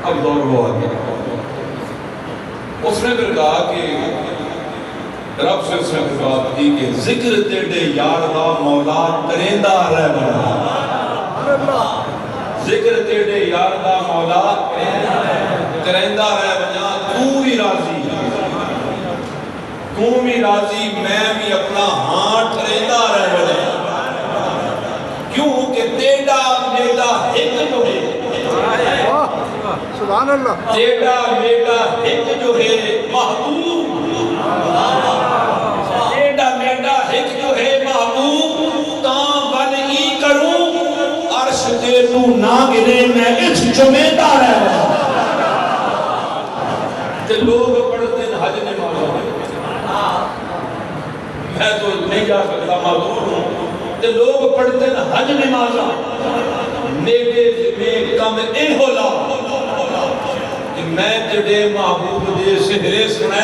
اب دور وہ آ گیا۔ اس نے پھر کہا کہ رب سے اس نے بات کی کہ ذکر تیرے یار دا مولا کریندہ رہ بنا، ذکر تیرے یار دا مولا کریندہ رہ بنا، تو بھی راضی میں بھی اپنا ہاں کریندہ رہ بنا، کیوں کہ تیرا میرا ایک جو ہے، سبحان اللہ، تیرا میرا ایک جو ہے محبوب، تیرا میرا ایک جو ہے محبوب، تاں بن ای کروں عرش تے تو نہ گرے میں اس جمیدہ رہ بنا۔ تے لوگ پڑھتے ہیں حج نمازوں میں تو نہیں جا سکتا معذور ہوں، تے لوگ پڑھتے ہیں حج نمازوں میرے میں کم اے ہولا کہ میں تیرے محبوب دے سہرے سنائے